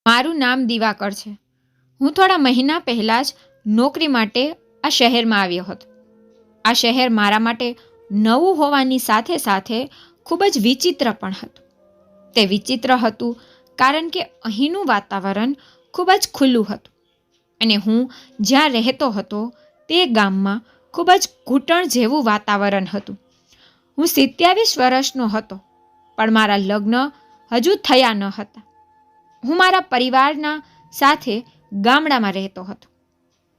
મારું નામ દિવાકર છે. હું થોડા મહિના પહેલાં જ નોકરી માટે આ શહેરમાં આવ્યો હતો. આ શહેર મારા માટે નવું હોવાની સાથે સાથે ખૂબ જ વિચિત્ર પણ હતું. તે વિચિત્ર હતું કારણ કે અહીંનું વાતાવરણ ખૂબ જ ખુલ્લું હતું અને હું જ્યાં રહેતો હતો તે ગામમાં ખૂબ જ ઘૂંટણ જેવું વાતાવરણ હતું. હું 27 વર્ષનો હતો, પણ મારા લગ્ન હજુ થયા ન હતા. હું મારા પરિવારના સાથે ગામડામાં રહેતો હતો,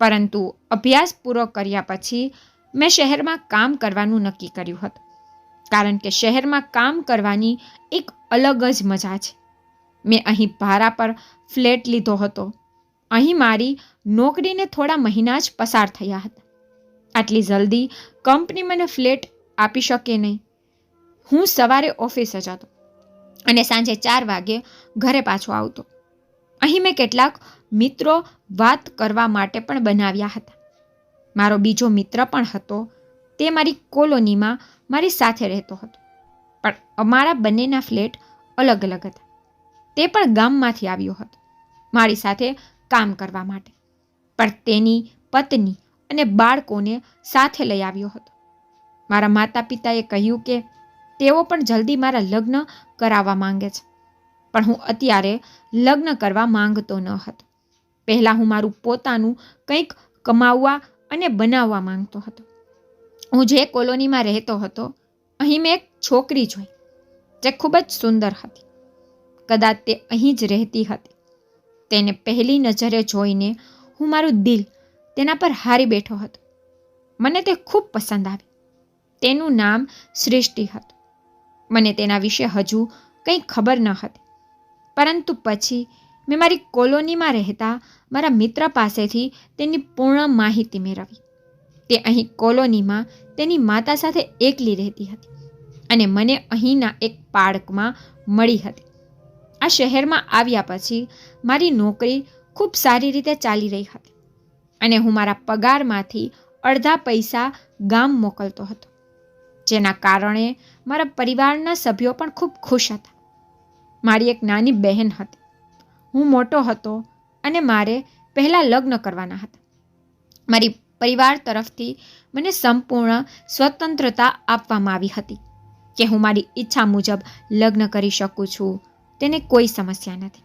પરંતુ અભ્યાસ પૂરો કર્યા પછી મેં શહેરમાં કામ કરવાનું નક્કી કર્યું હતું, કારણ કે શહેરમાં કામ કરવાની એક અલગ જ મજા છે. મેં અહીં ભાડા પર ફ્લેટ લીધો હતો. અહીં મારી નોકરીને થોડા મહિના જ પસાર થયા હતા. આટલી જલ્દી કંપની મને ફ્લેટ આપી શકે નહીં. હું સવારે ઓફિસે જતો અને સાંજે 4 વાગે ઘરે પાછો આવતો. અહીં મેં કેટલાક મિત્રો વાત કરવા માટે પણ બનાવ્યા હતા. મારો બીજો મિત્ર પણ હતો. તે મારી કોલોનીમાં મારી સાથે રહેતો હતો, પણ અમારા બંનેના ફ્લેટ અલગ અલગ હતા. તે પણ ગામમાંથી આવ્યો હતો મારી સાથે કામ કરવા માટે, પણ તેની પત્ની અને બાળકોને સાથે લઈ આવ્યો હતો. મારા માતા પિતાએ કહ્યું કે તેઓ પણ જલ્દી મારા લગ્ન કરાવવા માંગે છે, પણ હું અત્યારે લગ્ન કરવા માંગતો ન હતો. પહેલાં હું મારું પોતાનું કંઈક કમાવવા અને બનાવવા માંગતો હતો. હું જે કોલોનીમાં રહેતો હતો, અહીં મેં એક છોકરી જોઈ જે ખૂબ જ સુંદર હતી. કદાચ તે અહીં જ રહેતી હતી. તેને પહેલી નજરે જોઈને મારું દિલ તેના પર હારી બેઠો હતો. મને તે ખૂબ પસંદ આવી. તેનું નામ સૃષ્ટિ હતું. મને તેના વિશે હજુ કંઈ ખબર ન હતી, પરંતુ પછી મેં મારી કોલોનીમાં રહેતા મારા મિત્ર પાસેથી તેની પૂર્ણ માહિતી મેળવી. તે અહીં કોલોનીમાં તેની માતા સાથે એકલી રહેતી હતી અને મને અહીંના એક પાર્કમાં મળી હતી. આ શહેરમાં આવ્યા પછી મારી નોકરી ખૂબ સારી રીતે ચાલી રહી હતી અને હું મારા પગારમાંથી અડધા પૈસા ગામ મોકલતો હતો, જેના કારણે મારા પરિવારના સભ્યો પણ ખૂબ ખુશ હતા. મારી એક નાની બહેન હતી. હું મોટો હતો અને મારે પહેલાં લગ્ન કરવાના હતા. મારી પરિવાર તરફથી મને સંપૂર્ણ સ્વતંત્રતા આપવામાં આવી હતી કે હું મારી ઈચ્છા મુજબ લગ્ન કરી શકું છું. તેને કોઈ સમસ્યા નથી.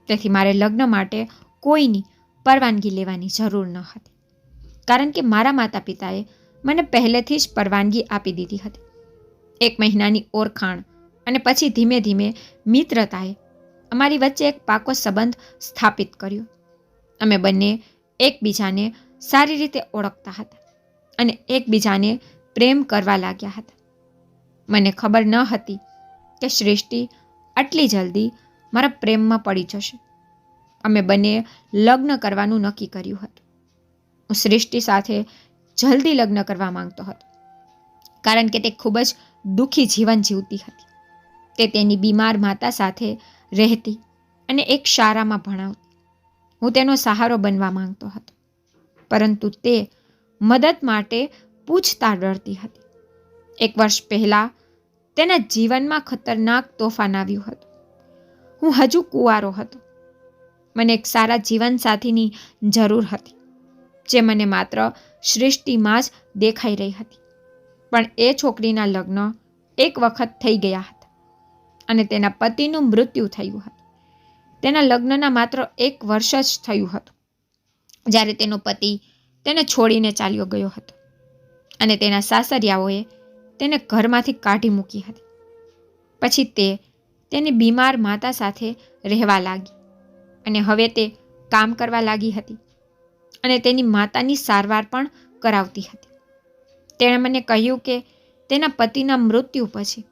તેથી મારે લગ્ન માટે કોઈની પરવાનગી લેવાની જરૂર ન હતી, કારણ કે મારા માતા પિતાએ મને પહેલેથી જ પરવાનગી આપી દીધી હતી. 1 મહિનાની ઓળખાણ અને પછી ધીમે ધીમે મિત્રતાએ અમારી વચ્ચે એક પાકો સંબંધ સ્થાપિત કર્યો. અમે બંને એકબીજાને સારી રીતે ઓળખતા હતા અને એકબીજાને પ્રેમ કરવા લાગ્યા હતા. મને ખબર ન હતી કે સૃષ્ટિ આટલી જલ્દી મારા પ્રેમમાં પડી જશે. અમે બંને લગ્ન કરવાનું નક્કી કર્યું હતું. હું સૃષ્ટિ સાથે જલ્દી લગ્ન કરવા માંગતો હતો, કારણ કે તે ખૂબ જ દુઃખી જીવન જીવતી હતી. તે તેની બીમાર માતા સાથે રહેતી અને એક શાળામાં ભણાવતી. હું તેનો સહારો બનવા માંગતો હતો, પરંતુ તે મદદ માટે પૂછતા ડરતી હતી. 1 વર્ષ પહેલાં તેના જીવનમાં ખતરનાક તોફાન આવ્યું હતું. હું હજુ કુંવારો હતો. મને એક સારા જીવનસાથીની જરૂર હતી, જે મને માત્ર સૃષ્ટિમાં જ દેખાઈ રહી હતી. પણ એ છોકરીના લગ્ન એક વખત થઈ ગયા હતા અને તેના પતિનું મૃત્યુ થયું હતું. તેના લગ્નના માત્ર 1 વર્ષ જ થયું હતું જ્યારે તેનો પતિ તેને છોડીને ચાલ્યો ગયો હતો અને તેના સાસરિયાઓએ તેને ઘરમાંથી કાઢી મૂકી હતી. પછી તે તેની બીમાર માતા સાથે રહેવા લાગી અને હવે તે કામ કરવા લાગી હતી અને તેની માતાની સારવાર પણ કરાવતી હતી. તેણે મને કહ્યું કે તેના પતિના મૃત્યુ પછી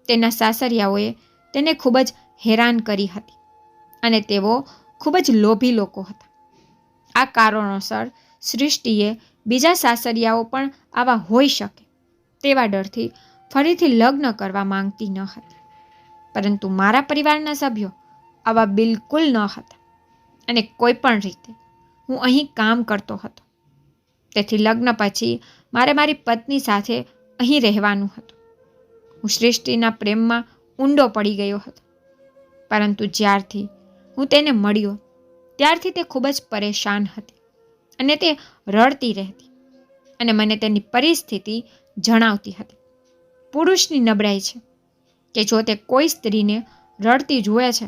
તેના સાસરિયાઓએ તેને ખૂબ જ હેરાન કરી હતી અને તેઓ ખૂબ જ લોભી લોકો હતા. આ કારણોસર સૃષ્ટિએ બીજા સાસરિયાઓ પણ આવા હોઈ શકે તેવા ડરથી ફરીથી લગ્ન કરવા માંગતી ન હતી. પરંતુ મારા પરિવારના સભ્યો આવા બિલકુલ ન હતા અને કોઈ પણ રીતે હું અહીં કામ કરતો હતો. તેથી લગ્ન પછી મારે મારી પત્ની સાથે અહીં રહેવાનું હતું. હું સૃષ્ટિના પ્રેમમાં ઊંડો પડી ગયો હતો, પરંતુ જ્યારથી હું તેને મળ્યો ત્યારથી તે ખૂબ જ પરેશાન હતી અને તે રડતી રહેતી અને મને તેની પરિસ્થિતિ જણાવતી હતી. પુરુષની નબળાઈ છે કે જો તે કોઈ સ્ત્રીને રડતી જુએ છે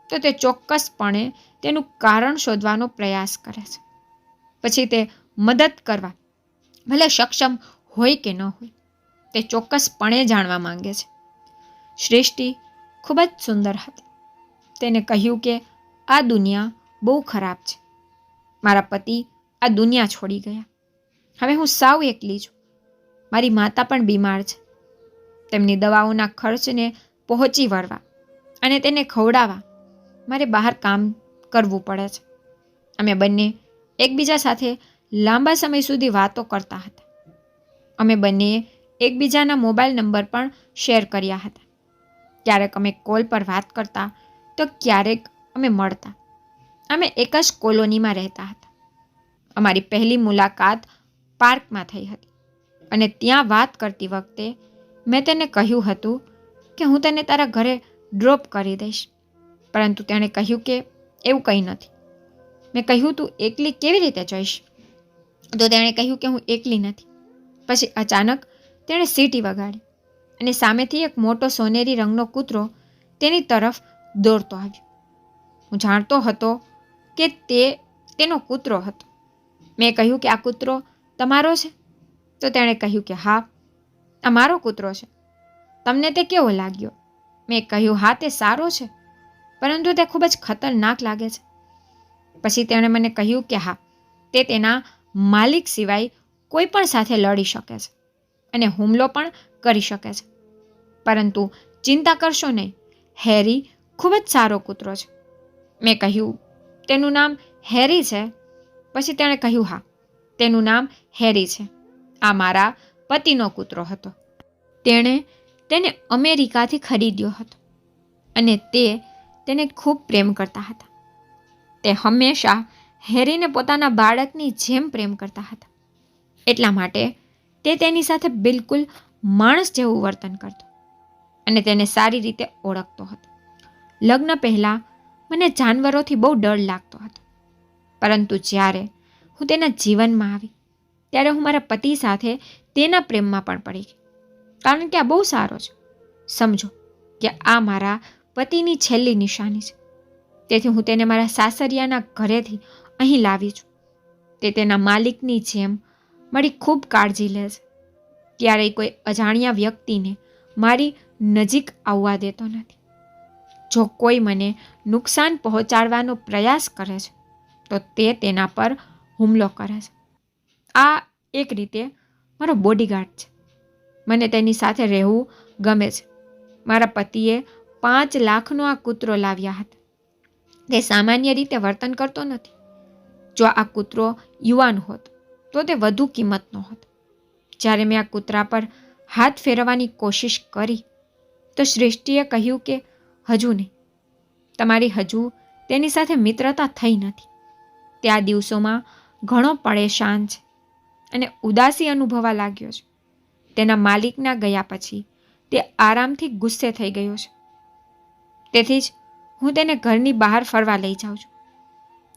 તો તે ચોક્કસપણે તેનું કારણ શોધવાનો પ્રયાસ કરે છે. પછી તે મદદ કરવા ભલે સક્ષમ હોય કે ન હોય તે ચોક્કસપણે જાણવા માંગે છે. સૃષ્ટિ ખૂબ જ સુંદર હતી. તેને કહ્યું કે આ દુનિયા બહુ ખરાબ છે. મારા પતિ આ દુનિયા છોડી ગયા. હવે હું સાવ એકલી છું. મારી માતા પણ બીમાર છે. તેમની દવાઓના ખર્ચને પહોંચી વળવા અને તેને ખવડાવવા મારે બહાર કામ કરવું પડે છે. અમે બંને એકબીજા સાથે લાંબા સમય સુધી વાતો કરતા હતા. અમે બંનેએ એકબીજાના મોબાઈલ નંબર પણ શેર કર્યા હતા. ક્યારેક અમે કોલ પર વાત કરતા તો ક્યારેક અમે મળતા. અમે એક જ કોલોનીમાં રહેતા હતા. અમારી પહેલી મુલાકાત પાર્કમાં થઈ હતી અને ત્યાં વાત કરતી વખતે મેં તેને કહ્યું હતું કે હું તને તારા ઘરે ડ્રોપ કરી દઈશ, પરંતુ તેણે કહ્યું કે એવું કંઈ નથી. મેં કહ્યું તું એકલી કેવી રીતે જઈશ? તો તેણે કહ્યું કે હું એકલી નથી. પછી અચાનક તેણે સીટી વગાડી અને સામેથી એક મોટો સોનેરી રંગનો કૂતરો તેની તરફ દોડતો આવ્યો. હું જાણતો હતો કે તે તેનો કૂતરો હતો. મેં કહ્યું કે આ કૂતરો તમારો છે? તો તેણે કહ્યું કે હા, આ મારો કૂતરો છે. તમને તે કેવો લાગ્યો? મેં કહ્યું હા, તે સારો છે, પરંતુ તે ખૂબ જ ખતરનાક લાગે છે. પછી તેણે મને કહ્યું કે હા, તે તેના માલિક સિવાય કોઈ પણ સાથે લડી શકે છે અને હુમલો પણ કરી શકે છે. પરંતુ ચિંતા કરશો નહીં, હેરી ખૂબ જ સારો કૂતરો છે. મેં કહ્યું તેનું નામ હેરી છે? પછી તેણે કહ્યું હા, તેનું નામ હેરી છે. આ મારા પતિનો કૂતરો હતો. તેણે તેને અમેરિકાથી ખરીદ્યો હતો અને તેને ખૂબ પ્રેમ કરતા હતા. તે હંમેશા હેરીને પોતાના બાળકની જેમ પ્રેમ કરતા હતા. એટલા માટે તે તેની સાથે બિલકુલ માણસ જેવું વર્તન કરતો અને તેને સારી રીતે ઓળખતો હતો. લગ્ન પહેલાં મને જાનવરોથી બહુ ડર લાગતો હતો, પરંતુ જ્યારે હું તેના જીવનમાં આવી ત્યારે હું મારા પતિ સાથે તેના પ્રેમમાં પણ પડી ગઈ, કારણ કે આ બહુ સારો છે. સમજો કે આ મારા પતિની છેલ્લી નિશાની છે. તેથી હું તેને મારા સાસરિયાના ઘરેથી અહીં લાવી છું. તે તેના માલિકની જેમ મારી ખૂબ કાળજી લે છે. ક્યારેય કોઈ અજાણ્યા વ્યક્તિને મારી નજીક આવવા દેતો નથી. જો કોઈ મને નુકસાન પહોંચાડવાનો પ્રયાસ કરે છે તો તે તેના પર હુમલો કરે છે. આ એક રીતે મારો બોડીગાર્ડ છે. મને તેની સાથે રહેવું ગમે છે. મારા પતિએ 5 લાખનો આ કૂતરો લાવ્યા હતા. તે સામાન્ય રીતે વર્તન કરતો નથી. જો આ કૂતરો યુવાન હોત તો તે વધુ કિંમતનો હોત. જ્યારે મેં આ કૂતરા પર હાથ ફેરવવાની કોશિશ કરી તો સૃષ્ટિએ કહ્યું કે હજુ નહીં, તમારી હજુ તેની સાથે મિત્રતા થઈ નથી. તે આ દિવસોમાં ઘણો પરેશાન છે અને ઉદાસી અનુભવવા લાગ્યો છે. તેના માલિકના ગયા પછી તે આરામથી ગુસ્સે થઈ ગયો છે. તેથી જ હું તેને ઘરની બહાર ફરવા લઈ જાઉં છું,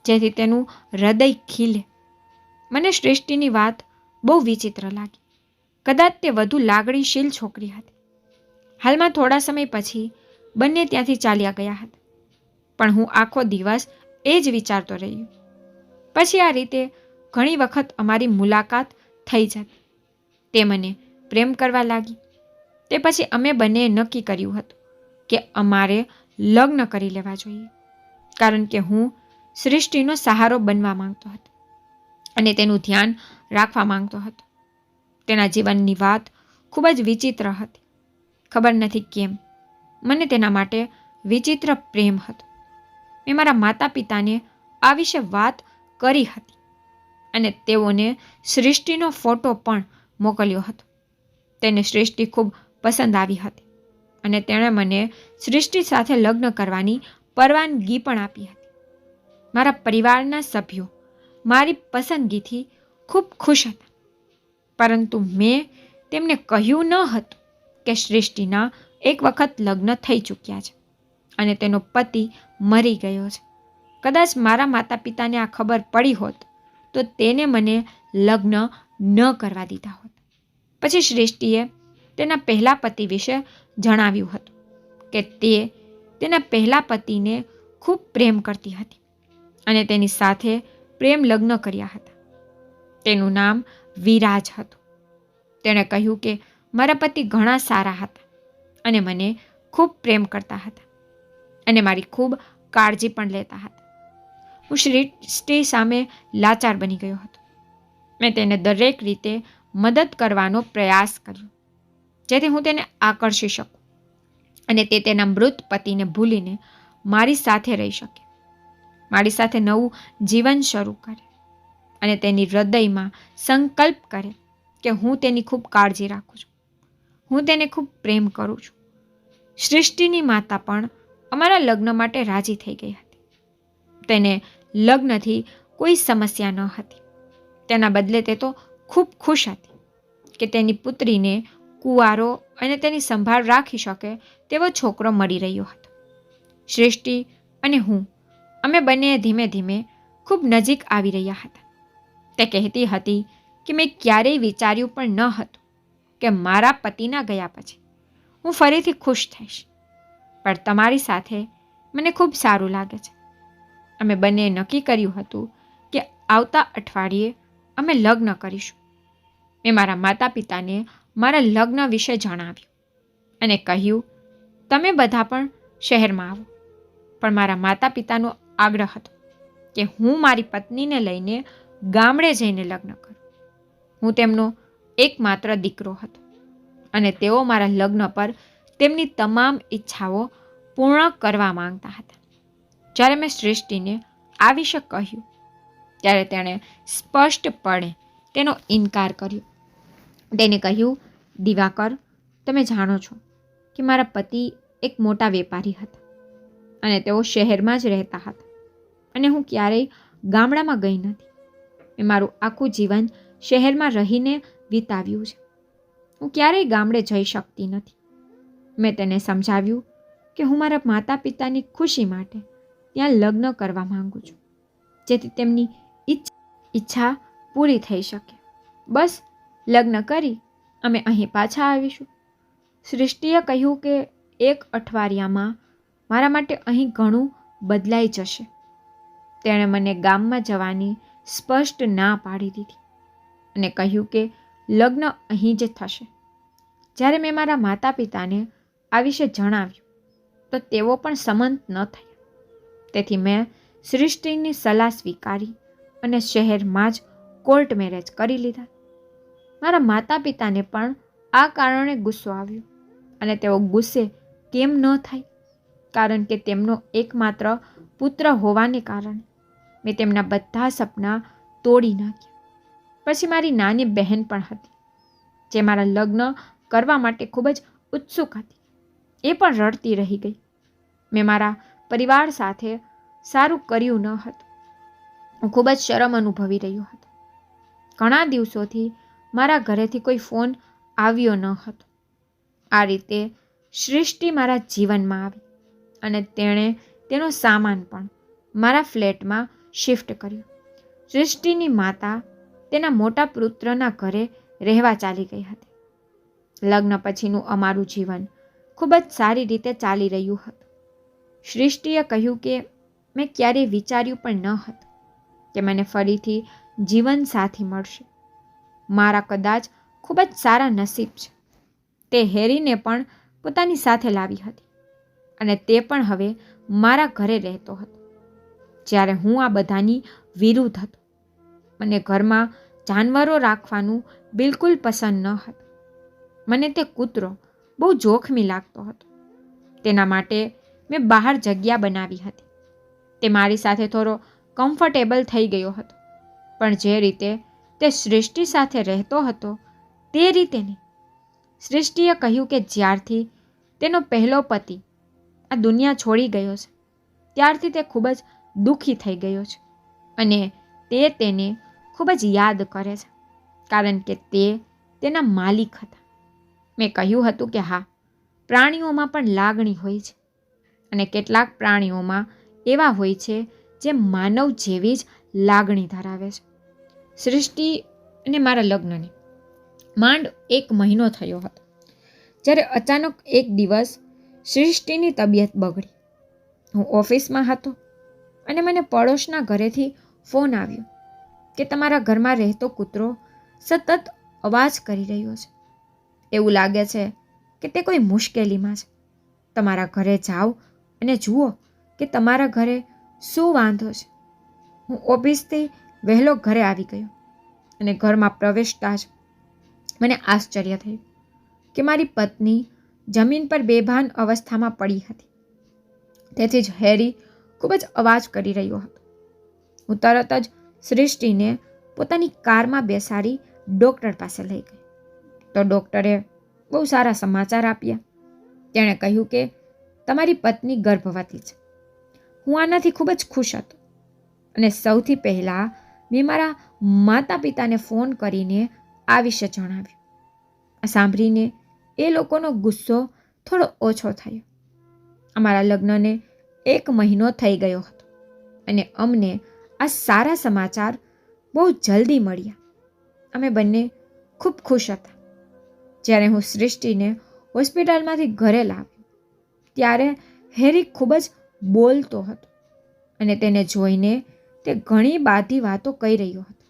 જેથી તેનું હૃદય ખીલે. મને સૃષ્ટિની વાત બહુ વિચિત્ર લાગી. કદાચ તે વધુ લાગણીશીલ છોકરી હતી. હાલમાં થોડા સમય પછી બંને ત્યાંથી ચાલ્યા ગયા હતા, પણ હું આખો દિવસ એ જ વિચારતો રહ્યો. પછી આ રીતે ઘણી વખત અમારી મુલાકાત થઈ જતી. તે મને પ્રેમ કરવા લાગી. તે પછી અમે બંનેએ નક્કી કર્યું હતું કે અમારે લગ્ન કરી લેવા જોઈએ, કારણ કે હું સૃષ્ટિનો સહારો બનવા માંગતો હતો અને તેનું ધ્યાન રાખવા માંગતો હતો. તેના જીવનની વાત ખૂબ જ વિચિત્ર હતી. ખબર નથી કેમ મને તેના માટે વિચિત્ર પ્રેમ હતો. મેં મારા માતા પિતાને આ વિશે વાત કરી હતી અને તેઓને સૃષ્ટિનો ફોટો પણ મોકલ્યો હતો. તેને સૃષ્ટિ ખૂબ પસંદ આવી હતી અને તેણે મને સૃષ્ટિ સાથે લગ્ન કરવાની પરવાનગી પણ આપી હતી. મારા પરિવારના સભ્યો મારી પસંદગીથી ખૂબ ખુશ હતા, પરંતુ મેં તેમને કહ્યું ન હતું કે સૃષ્ટિના એક વખત લગ્ન થઈ ચૂક્યા છે અને તેનો પતિ મરી ગયો છે. કદાચ મારા માતા પિતાને આ ખબર પડી હોત તો તેને મને લગ્ન ન કરવા દીધા હોત. પછી સૃષ્ટિએ તેના પહેલા પતિ વિશે જણાવ્યું હતું કે તે તેના પહેલા પતિને ખૂબ પ્રેમ કરતી હતી અને તેની સાથે પ્રેમ લગ્ન કર્યા હતા. તેનું નામ વિરાજ હતું. તેણે કહ્યું કે મારા પતિ ઘણા સારા હતા અને મને ખૂબ પ્રેમ કરતા હતા અને મારી ખૂબ કાળજી પણ લેતા હતા. હું સૃષ્ટિ સામે લાચાર બની ગયો હતો. મેં તેને દરેક રીતે મદદ કરવાનો પ્રયાસ કર્યો જેથી હું તેને આકર્ષી શકું અને તે તેના મૃત પતિને ભૂલીને મારી સાથે રહી શકે, મારી સાથે નવું જીવન શરૂ કરે અને તેની હૃદયમાં સંકલ્પ કરે કે હું તેની ખૂબ કાળજી રાખું છું, હું તેને ખૂબ પ્રેમ કરું છું. સૃષ્ટિની માતા પણ અમારા લગ્ન માટે રાજી થઈ ગઈ હતી. તેને લગ્નથી કોઈ સમસ્યા ન હતી. તેના બદલે તે તો ખૂબ ખુશ હતી કે તેની પુત્રીને કુંવારો અને તેની સંભાળ રાખી શકે તેવો છોકરો મળી રહ્યો હતો. સૃષ્ટિ અને હું અમે બંને ધીમે ધીમે ખૂબ નજીક આવી રહ્યા હતા. તે કહેતી હતી કે મેં ક્યારેય વિચાર્યું પણ ન હતું કે મારા પતિના ગયા પછી હું ફરીથી ખુશ થઈશ, પણ તમારી સાથે મને ખૂબ સારું લાગે છે. અમે બંને નક્કી કર્યું હતું કે આવતા અઠવાડિયે અમે લગ્ન કરીશું. મેં મારા માતા પિતાને મારા લગ્ન વિશે જણાવ્યું અને કહ્યું તમે બધા પણ શહેરમાં આવો. પણ મારા માતા પિતાનો આગ્રહ હતો કે હું મારી પત્નીને લઈને ગામડે જઈને લગ્ન કરું. હું તેમનો એકમાત્ર દીકરો હતો અને તેઓ મારા લગ્ન પર તેમની તમામ ઈચ્છાઓ પૂર્ણ કરવા માંગતા હતા. જ્યારે મેં સૃષ્ટિને આ વિશે કહ્યું ત્યારે તેણે સ્પષ્ટપણે તેનો ઇનકાર કર્યો. તેને કહ્યું, દિવાકર, તમે જાણો છો કે મારા પતિ એક મોટા વેપારી હતા અને તેઓ શહેરમાં જ રહેતા હતા અને હું ક્યારેય ગામડામાં ગઈ નથી. મેં મારું આખું જીવન શહેરમાં રહીને વિતાવ્યું છે. હું ક્યારેય ગામડે જઈ શકતી નથી. મેં તેને સમજાવ્યું કે હું મારા માતા પિતાની ખુશી માટે ત્યાં લગ્ન કરવા માંગુ છું જેથી તેમની ઈચ્છા પૂરી થઈ શકે. બસ લગ્ન કરી અમે અહીં પાછા આવીશું. સૃષ્ટિએ કહ્યું કે 1 અઠવાડિયામાં મારા માટે અહીં ઘણું બદલાઈ જશે. તેણે મને ગામમાં જવાની સ્પષ્ટ ના પાડી દીધી અને કહ્યું કે લગ્ન અહીં જ થશે. જ્યારે મેં મારા માતા પિતાને આ વિશે જણાવ્યું તો તેઓ પણ સંમત ન થયા. તેથી મેં સૃષ્ટિની સલાહ સ્વીકારી અને શહેરમાં જ કોર્ટ મેરેજ કરી લીધા. મારા માતા પિતાને પણ આ કારણે ગુસ્સો આવ્યો અને તેઓ ગુસ્સે કેમ ન થાય, કારણ કે તેમનો એકમાત્ર પુત્ર હોવાને કારણે મેં તેમના બધા સપના તોડી નાખ્યા. પછી મારી નાની બહેન પણ હતી જે મારા લગ્ન કરવા માટે ખૂબ જ ઉત્સુક હતી. એ પણ રડતી રહી ગઈ. મેં મારા પરિવાર સાથે સારું કર્યું ન હતું. હું ખૂબ જ શરમ અનુભવી રહ્યો હતો. ઘણા દિવસોથી મારા ઘરેથી કોઈ ફોન આવ્યો ન હતો. આ રીતે સૃષ્ટિ મારા જીવનમાં આવી અને તેણે તેનો સામાન પણ મારા ફ્લેટમાં શિફ્ટ કર્યો. સૃષ્ટિની માતા તેના મોટા પુત્રના ઘરે રહેવા ચાલી ગઈ હતી. લગ્ન પછીનું અમારું જીવન ખૂબ જ સારી રીતે ચાલી રહ્યું હતું. સૃષ્ટિએ કહ્યું કે મેં ક્યારેય વિચાર્યું પણ ન હતું કે મને ફરીથી જીવનસાથી મળશે. મારા કદાચ ખૂબ જ સારા નસીબ છે. તે હેરીને પણ પોતાની સાથે લાવી હતી અને તે પણ હવે મારા ઘરે રહેતો હતો જ્યારે હું આ બધાની વિરુદ્ધ હતો. મને ઘરમાં જાનવરો રાખવાનું બિલકુલ પસંદ ન હતું. મને તે કૂતરો બહુ જોખમી લાગતો હતો. તેના માટે મેં બહાર જગ્યા બનાવી હતી. તે મારી સાથે થોડો કમ્ફર્ટેબલ થઈ ગયો હતો, પણ જે રીતે તે સૃષ્ટિ સાથે રહેતો હતો તે રીતે નહીં. સૃષ્ટિએ કહ્યું કે જ્યારથી તેનો પહેલો પતિ આ દુનિયા છોડી ગયો છે ત્યારથી તે ખૂબ જ દુઃખી થઈ ગયો છે અને તે તેને ખૂબ જ યાદ કરે છે કારણ કે તે તેના માલિક હતા. મેં કહ્યું હતું કે હા, પ્રાણીઓમાં પણ લાગણી હોય છે અને કેટલાક પ્રાણીઓમાં એવા હોય છે જે માનવ જેવી જ લાગણી ધરાવે છે. સૃષ્ટિ અને મારા લગ્નને માંડ 1 મહિનો થયો હતો જ્યારે અચાનક એક દિવસ સૃષ્ટિની તબિયત બગડી. હું ઓફિસમાં હતો અને મને પડોશના ઘરેથી ફોન આવ્યો કે તમારા ઘરમાં રહેતો કૂતરો સતત અવાજ કરી રહ્યો છે. એવું લાગે છે કે તે કોઈ મુશ્કેલીમાં છે. તમારા ઘરે જાઓ અને જુઓ કે તમારા ઘરે શું વાંધો છે. હું ઓફિસથી વહેલો ઘરે આવી ગયો અને ઘરમાં પ્રવેશતા જ મને આશ્ચર્ય થયું કે મારી પત્ની જમીન પર બેભાન અવસ્થામાં પડી હતી. તેથી જ હેરી ખૂબ જ અવાજ કરી રહ્યો હતો. હું તરત જ સૃષ્ટિને પોતાની કારમાં બેસાડી ડૉક્ટર પાસે લઈ ગઈ. તો ડૉક્ટરે બહુ સારા સમાચાર આપ્યા. તેણે કહ્યું કે તમારી પત્ની ગર્ભવતી છે. હું આનાથી ખૂબ જ ખુશ હતો અને સૌથી પહેલાં મેં મારા માતા પિતાને ફોન કરીને આ વિશે જણાવ્યું. આ સાંભળીને એ લોકોનો ગુસ્સો થોડો ઓછો થયો. અમારા લગ્નને 1 મહિનો થઈ ગયો હતો અને અમને આ સારા સમાચાર બહુ જલ્દી મળ્યા. અમે બંને ખૂબ ખુશ હતા. જ્યારે હું સૃષ્ટિને હોસ્પિટલમાંથી ઘરે લાવ્યો ત્યારે હેરી ખૂબ જ બોલતો હતો અને તેને જોઈને તે ઘણી બધી વાતો કહી રહ્યો હતો.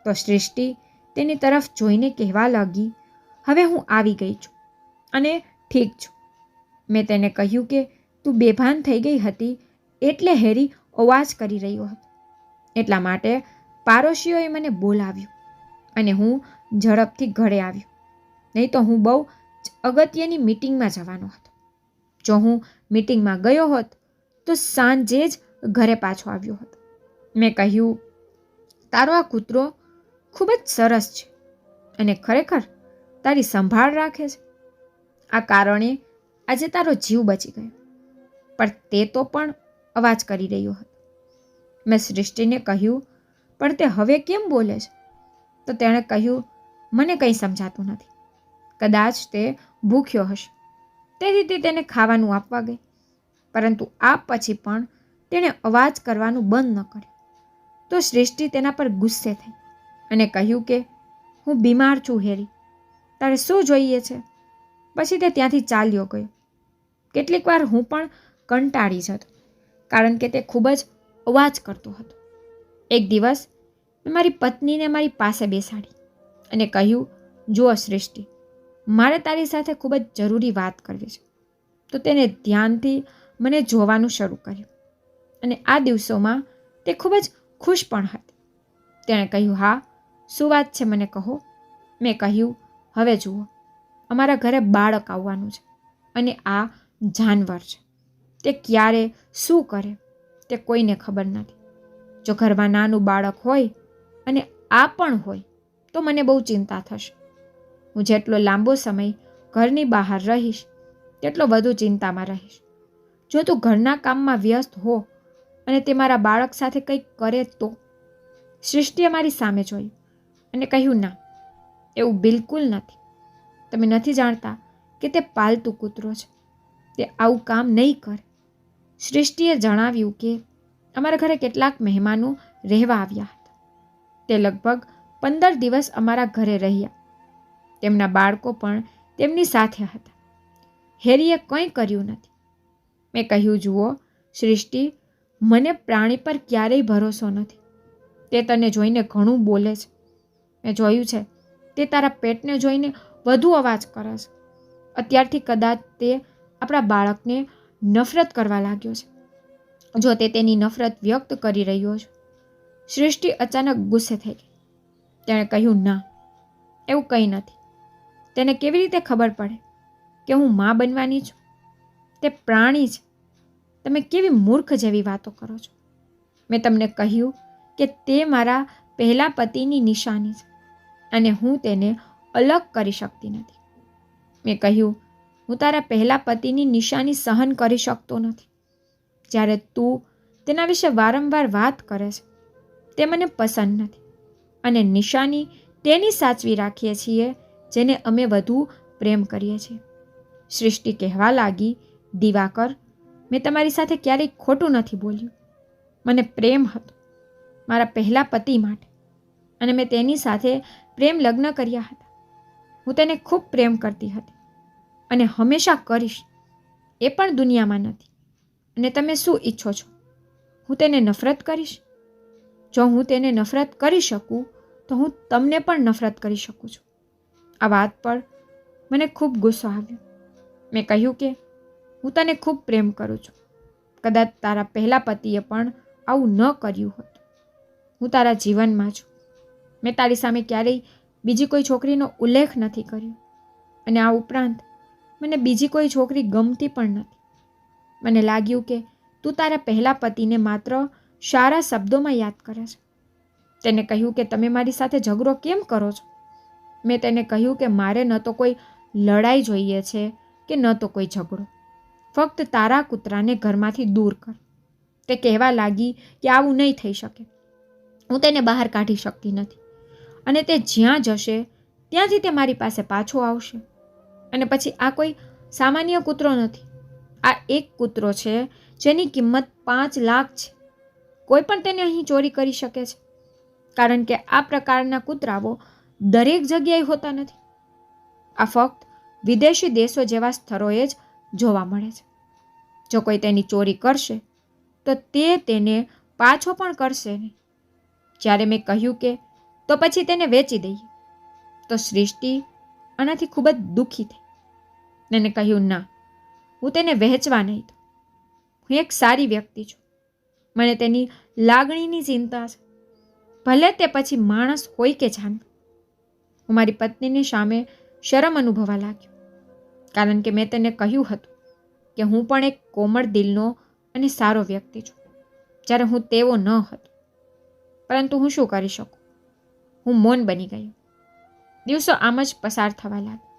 તો સૃષ્ટિ તેની તરફ જોઈને કહેવા લાગી, હવે હું આવી ગઈ છું અને ઠીક છું. મેં તેને કહ્યું કે તું બેભાન થઈ ગઈ હતી એટલે હેરી અવાજ કરી રહ્યો હતો. એટલા માટે પાડોશીઓએ મને બોલાવ્યું અને હું ઝડપથી ઘરે આવ્યો. નહીં તો હું બહુ અગત્યની મીટિંગમાં જવાનો હતો. જો હું મીટિંગમાં ગયો હોત તો સાંજે જ ઘરે પાછો આવ્યો હતો. મેં કહ્યું, તારો આ કૂતરો ખૂબ જ સરસ છે અને ખરેખર તારી સંભાળ રાખે છે. આ કારણે આજે તારો જીવ બચી ગયો. પણ તે તો પણ અવાજ કરી રહ્યો હતો. મેં સૃષ્ટિને કહ્યું, પણ તે હવે કેમ બોલે છે? તો તેણે કહ્યું, મને કંઈ સમજાતું નથી. કદાચ તે ભૂખ્યો હશે તેથી તે તેને ખાવાનું આપવા ગઈ. પરંતુ આ પછી પણ તેણે અવાજ કરવાનું બંધ ન કર્યું. તો સૃષ્ટિ તેના પર ગુસ્સે થઈ અને કહ્યું કે હું બીમાર છું હેરી, તારે શું જોઈએ છે? પછી તે ત્યાંથી ચાલ્યો ગયો. કેટલીક વાર હું પણ કંટાળી જતો કારણ કે તે ખૂબ જ અવાજ કરતો હતો. એક દિવસ મેં મારી પત્નીને મારી પાસે બેસાડી અને કહ્યું, જુઓ સૃષ્ટિ, મારે તારી સાથે ખૂબ જ જરૂરી વાત કરવી છે. તો તેને ધ્યાનથી મને જોવાનું શરૂ કર્યું અને આ દિવસોમાં તે ખૂબ જ ખુશ પણ હતી. તેણે કહ્યું, હા, શું વાત છે મને કહો. મેં કહ્યું, હવે જુઓ, અમારા ઘરે બાળક આવવાનું છે અને આ જાનવર છે. તે ક્યારે શું કરે તે કોઈને ખબર નથી. જો ઘરમાં નાનું બાળક હોય અને આ પણ હોય તો મને બહુ ચિંતા થશે. હું જેટલો લાંબો સમય ઘરની બહાર રહીશ તેટલો વધુ ચિંતામાં રહીશ. જો તું ઘરના કામમાં વ્યસ્ત હો અને તે મારા બાળક સાથે કંઈક કરે તો. સૃષ્ટિએ મારી સામે જોયું અને કહ્યું, ના, એવું બિલકુલ નથી. તમે નથી જાણતા કે તે પાલતુ કૂતરો છે. તે આવું કામ નહીં કરે. સૃષ્ટિએ જણાવ્યું કે અમારા ઘરે કેટલાક મહેમાનો રહેવા આવ્યા હતા. તે લગભગ 15 દિવસ અમારા ઘરે રહ્યા. તેમના બાળકો પણ તેમની સાથે હતા. હેરીએ કંઈ કર્યું નથી. મેં કહ્યું, જુઓ સૃષ્ટિ, મને પ્રાણી પર ક્યારેય ભરોસો નથી. તે તને જોઈને ઘણું બોલે છે. મેં જોયું છે તે તારા પેટને જોઈને વધુ અવાજ કરે છે. અત્યારથી કદાચ તે આપણા બાળકને નફરત કરવા લાગ્યો છે. જો તે તેની નફરત વ્યક્ત કરી રહ્યો છે. સૃષ્ટિ અચાનક ગુસ્સે થઈ ગઈ. તેણે કહ્યું, ના, એવું કંઈ નથી. તેને કેવી રીતે ખબર પડે કે હું માં બનવાની છું? તે પ્રાણી છે. તમે કેવી મૂર્ખ જેવી વાતો કરો છો. મેં તમને કહ્યું કે તે મારા પહેલા પતિની નિશાની છે અને હું તેને અલગ કરી શકતી નથી. મેં કહ્યું, હું તારા પહેલા પતિની નિશાની સહન કરી શકતો નથી. જ્યારે તું તેના વિશે વારંવાર વાત કરે છે તે મને પસંદ નથી અને નિશાની તેની સાચવી રાખીએ છીએ જેને અમે વધુ પ્રેમ કરીએ છીએ. સૃષ્ટિ કહેવા લાગી, દિવાકર, મેં તમારી સાથે ક્યારેય ખોટું નથી બોલ્યું. મને પ્રેમ હતો મારા પહેલા પતિ માટે, અને મેં તેની સાથે પ્રેમ લગ્ન કર્યા હતા. હું તેને ખૂબ પ્રેમ કરતી હતી અને હંમેશા કરીશ. એ પણ દુનિયામાં નથી. અને તમે શું ઈચ્છો છો? હું તેને નફરત કરીશ? જો હું તેને નફરત કરી શકું તો હું તમને પણ નફરત કરી શકું છું. આ વાત પર મને ખૂબ ગુસ્સો આવ્યો. મેં કહ્યું કે હું તને ખૂબ પ્રેમ કરું છું. કદાચ તારા પહેલા પતિએ પણ આવું ન કર્યું હોત. હું તારા જીવનમાં છું. મેં તારી સામે ક્યારેય બીજી કોઈ છોકરીનો ઉલ્લેખ નથી કર્યો, અને આ ઉપરાંત મને બીજી કોઈ છોકરી ગમતી પણ નથી. મને લાગ્યું કે તું તારા પહેલા પતિને માત્ર સારા શબ્દોમાં યાદ કરે છે. તેને કહ્યું કે તમે મારી સાથે ઝઘડો કેમ કરો છો? મેં તેને કહ્યું કે મારે ન તો કોઈ લડાઈ જોઈએ છે કે ન તો કોઈ ઝઘડો. ફક્ત તારા કૂતરાને ઘરમાંથી દૂર કર. તે કહેવા લાગી કે આવું નહીં થઈ શકે. હું તેને બહાર કાઢી શકતી નથી, અને તે જ્યાં જશે ત્યાંથી તે મારી પાસે પાછો આવશે. અને પછી આ કોઈ સામાન્ય કૂતરો નથી. આ એક કૂતરો છે જેની કિંમત 5 લાખ છે. કોઈ પણ તેને અહીં ચોરી કરી શકે છે, કારણ કે આ પ્રકારના કૂતરાઓ દરેક જગ્યાએ હોતા નથી. આ ફક્ત વિદેશી દેશો જેવા સ્થળોએ જ જોવા મળે છે. જો કોઈ તેની ચોરી કરશે તો તે તેને પાછો પણ કરશે નહીં. જ્યારે મેં કહ્યું કે તો પછી તેને વેચી દઈએ, તો સૃષ્ટિ આનાથી ખૂબ જ દુઃખી થઈ. એને કહ્યું, ના, હું તેને વહેંચવા નહીં દઉં. હું એક સારી વ્યક્તિ છું. મને તેની લાગણીની ચિંતા છે, ભલે તે પછી માણસ હોય કે જાનવર. હું મારી પત્નીની સામે શરમ અનુભવવા લાગ્યો, કારણ કે મેં તેને કહ્યું હતું કે હું પણ એક કોમળ દિલનો અને સારો વ્યક્તિ છું, જ્યારે હું તેવો ન હતો. પરંતુ હું શું કરી શકું? હું મૌન બની ગયો. દિવસો આમ જ પસાર થવા લાગ્યા.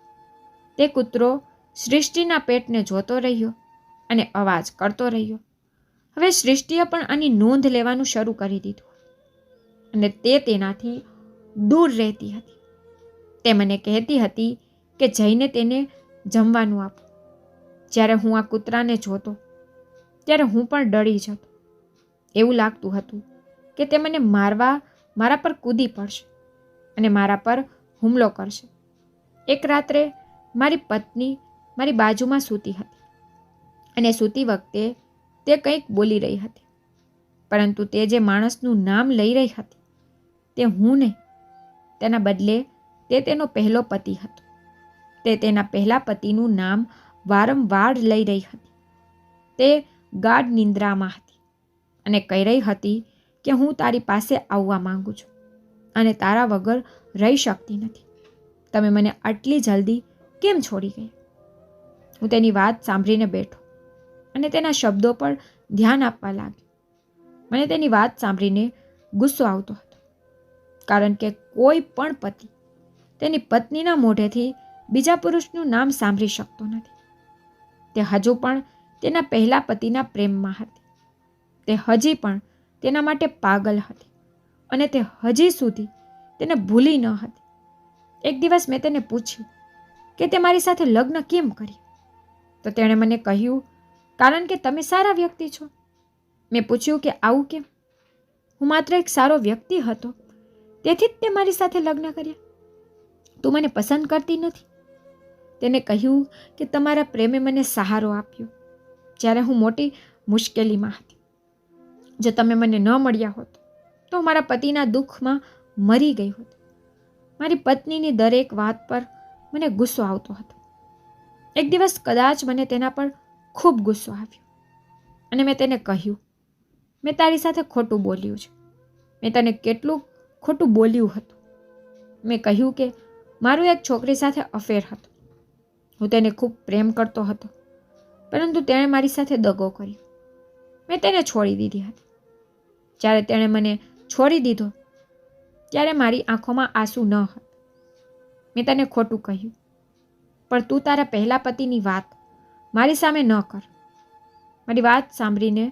તે કૂતરો સૃષ્ટિના પેટને જોતો રહ્યો અને અવાજ કરતો રહ્યો. હવે સૃષ્ટિએ પણ આની નોંધ લેવાનું શરૂ કરી દીધું, અને તે તેનાથી દૂર રહેતી હતી. તે મને કહેતી હતી કે જઈને તેને જમવાનું આપો. જ્યારે હું આ કૂતરાને જોતો ત્યારે હું પણ ડરી જતો. એવું લાગતું હતું કે તે મને મારા પર કૂદી પડશે અને મારા પર હુમલો કરશે. એક રાત્રે મારી પત્ની મારી બાજુમાં સૂતી હતી, અને સૂતી વખતે તે કંઈક બોલી રહી હતી, પરંતુ તે જે માણસનું નામ લઈ રહી હતી તે હું નહીં. તેના બદલે તે તેનો પહેલો પતિ હતો. તે તેના પહેલા પતિનું નામ વારંવાર લઈ રહી હતી. તે ગાઢ નિંદ્રામાં હતી અને કહી રહી હતી કે હું તારી પાસે આવવા માંગુ છું અને તારા વગર રહી શકતી નથી. તમે મને આટલી જલ્દી કેમ છોડી ગયા? હું તેની વાત સાંભળીને બેઠો અને તેના શબ્દો પર ધ્યાન આપવા લાગ્યો. મને તેની વાત સાંભળીને ગુસ્સો આવતો હતો, કારણ કે કોઈ પણ પતિ તેની પત્નીના મોઢેથી બીજા પુરુષનું નામ સાંભળી શકતો નથી. તે હજુ પણ તેના પહેલા પતિના પ્રેમમાં હતી. તે હજી પણ તેના માટે પાગલ હતી, અને તે હજી સુધી તેને ભૂલી ન હતી. એક દિવસ મેં તેને પૂછ્યું કે તે મારી સાથે લગ્ન કેમ કર્યું? તો તેણે મને કહ્યું, કારણ કે તમે સારા વ્યક્તિ છો. મેં પૂછ્યું કે આવું કેમ? હું માત્ર એક સારો વ્યક્તિ હતો, તેથી જ તે મારી સાથે લગ્ન કર્યા. તું મને પસંદ કરતી નથી. તેને કહ્યું કે તમારા પ્રેમે મને સહારો આપ્યો જ્યારે હું મોટી મુશ્કેલીમાં હતી. જો તમે મને ન મળ્યા હોત તો મારા પતિના દુઃખમાં મરી ગઈ હોત. મારી પત્નીની દરેક વાત પર મને ગુસ્સો આવતો હતો. એક દિવસ કદાચ મને તેના પર ખૂબ ગુસ્સો આવ્યો, અને મેં તેને કહ્યું, મેં તારી સાથે ખોટું બોલ્યું છે. મેં તને કેટલું ખોટું બોલ્યું હતું. મેં કહ્યું કે મારું એક છોકરી સાથે અફેર હતો. હું તેને ખૂબ પ્રેમ કરતો હતો, પરંતુ તેણે મારી સાથે દગો કર્યો. મેં તેને છોડી દીધી હતી. જ્યારે તેણે મને છોડી દીધો ત્યારે મારી આંખોમાં આંસુ ન હતા. મેં તને ખોટું કહ્યું, પણ તું તારા પહેલા પતિની વાત મારી સામે ન કર. મારી વાત સાંભળીને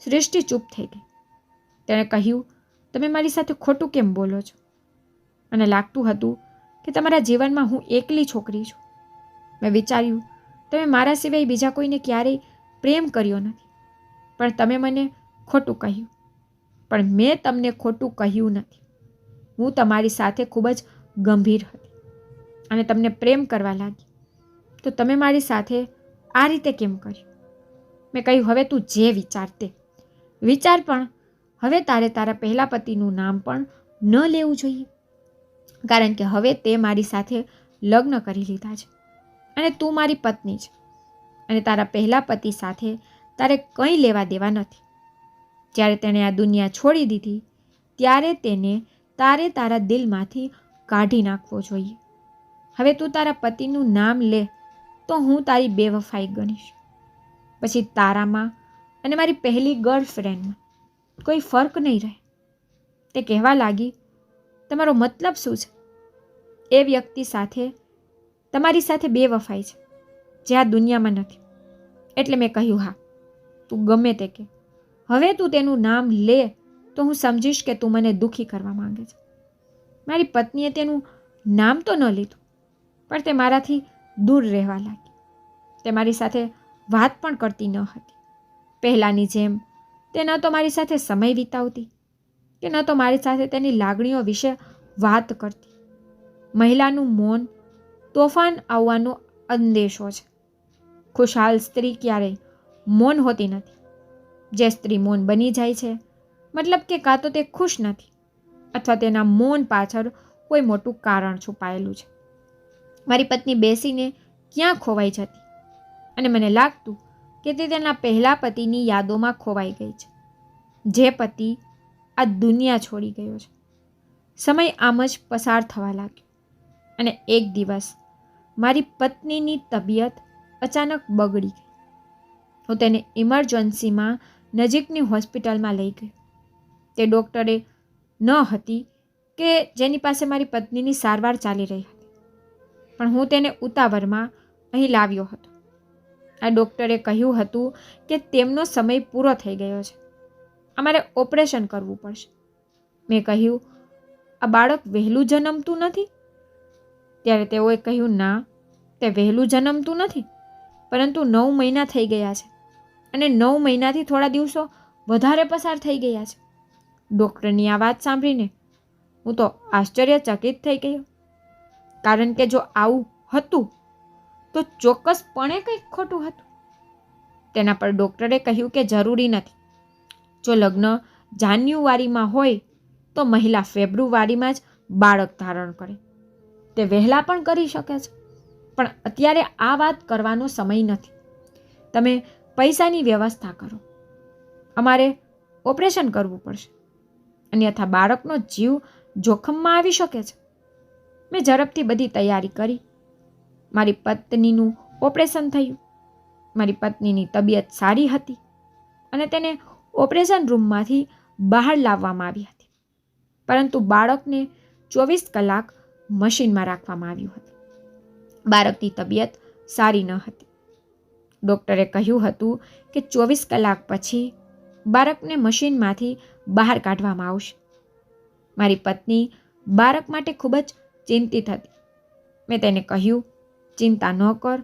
સૃષ્ટિ ચૂપ થઈ ગઈ. તેણે કહ્યું, તમે મારી સાથે ખોટું કેમ બોલો છો? મને લાગતું હતું કે તમારા જીવનમાં હું એકલી છોકરી છું. મેં વિચાર્યું, તમે મારા સિવાય બીજા કોઈને ક્યારેય પ્રેમ કર્યો નથી, પણ તમે મને ખોટું કહ્યું. પણ મેં તમને ખોટું કહ્યું નથી. હું તમારી સાથે ખૂબ જ ગંભીર હતી અને તમને પ્રેમ કરવા લાગી. તો તમે મારી સાથે આ રીતે કેમ કર્યું? મેં કહ્યું, હવે તું જે વિચાર તે વિચાર, પણ હવે તારે તારા પહેલા પતિનું નામ પણ ન લેવું જોઈએ, કારણ કે હવે તે મારી સાથે લગ્ન કરી લીધા છે અને તું મારી પત્ની છે અને તારા પહેલા પતિ સાથે તારે કંઈ લેવા દેવા નથી. જ્યારે તેણે આ દુનિયા છોડી દીધી ત્યારે તેને તારે તારા દિલમાંથી કાઢી નાખવો જોઈએ. હવે તું તારા પતિનું નામ લે તો હું તારી બેવફાઈ ગણીશ. પછી તારામાં અને મારી પહેલી ગર્લફ્રેન્ડમાં કોઈ ફર્ક નહીં રહે. તે કહેવા લાગી, તમારો મતલબ શું છે? એ વ્યક્તિ સાથે તમારી સાથે બેવફાઈ છે જે આ દુનિયામાં નથી. એટલે મેં કહ્યું, હા, તું ગમે તે કે, હવે તું તેનું નામ લે તો હું સમજીશ કે તું મને દુઃખી કરવા માંગે છે. મારી પત્નીએ તેનું નામ તો ન લીધું, પણ તે મારાથી દૂર રહેવા લાગી. તે મારી સાથે વાત પણ કરતી ન હતી. પહેલાંની જેમ તે ન તો મારી સાથે સમય વિતાવતી કે ન તો મારી સાથે તેની લાગણીઓ વિશે વાત કરતી. મહિલાનું મૌન તોફાન આવવાનો અંદેશો છે. ખુશહાલ સ્ત્રી ક્યારેય મૌન હોતી નથી. જે સ્ત્રી મૌન બની જાય છે, મતલબ કે કાં તો તે ખુશ નથી અથવા તેના મૌન પાછળ કોઈ મોટું કારણ છુપાયેલું છે. મારી પત્ની બેસીને ક્યાં ખોવાઈ જતી અને મને લાગતું કે તે તેના પહેલા પતિની યાદોમાં ખોવાઈ ગઈ છે, જે પતિ આ દુનિયા છોડી ગયો છે. સમય આમ જ પસાર થવા લાગ્યો અને એક દિવસ મારી પત્નીની તબિયત અચાનક બગડી ગઈ. હું તેને ઇમરજન્સીમાં નજીકની હોસ્પિટલમાં લઈ ગઈ. તે ડૉક્ટરે ન હતી કે જેની પાસે મારી પત્નીની સારવાર ચાલી રહી હતી, પણ હું તેને ઉતાવળમાં અહીં લાવ્યો હતો. આ ડૉક્ટરે કહ્યું હતું કે તેમનો સમય પૂરો થઈ ગયો છે, અમારે ઓપરેશન કરવું પડશે. મેં કહ્યું, આ બાળક વહેલું જન્મતું નથી? ત્યારે તેઓએ કહ્યું, ના, તે વહેલું જન્મતું નથી, પરંતુ 9 મહિના થઈ ગયા છે અને 9 મહિનાથી થોડા દિવસો વધારે પસાર થઈ ગયા છે. ડૉક્ટરની આ વાત સાંભળીને હું તો આશ્ચર્યચકિત થઈ ગયો, કારણ કે જો આવું હતું તો ચોક્કસપણે કંઈક ખોટું હતું. તેના પર ડૉક્ટરે કહ્યું કે જરૂરી નથી. જો લગ્ન જાન્યુઆરીમાં હોય તો મહિલા ફેબ્રુઆરીમાં જ બાળક ધારણ કરે. તે વહેલા પણ કરી શકે છે, પણ અત્યારે આ વાત કરવાનો સમય નથી. તમે પૈસાની વ્યવસ્થા કરો, અમારે ઓપરેશન કરવું પડશે, અન્યથા બાળકનો જીવ જોખમમાં આવી શકે છે. મેં ઝડપથી બધી તૈયારી કરી. મારી પત્નીનું ઓપરેશન થયું. મારી પત્નીની તબિયત સારી હતી અને તેને ઓપરેશન રૂમમાંથી બહાર લાવવામાં આવી હતી, પરંતુ બાળકને 24 કલાક મશીનમાં રાખવામાં આવ્યું હતું. બાળકની તબિયત સારી ન હતી. ડૉક્ટરે કહ્યું હતું કે 24 કલાક પછી બાળકને મશીનમાંથી બહાર કાઢવામાં આવશે. મારી પત્ની બાળક માટે ખૂબ જ ચિંતિત હતી. મેં તેને કહ્યું, ચિંતા ન કર,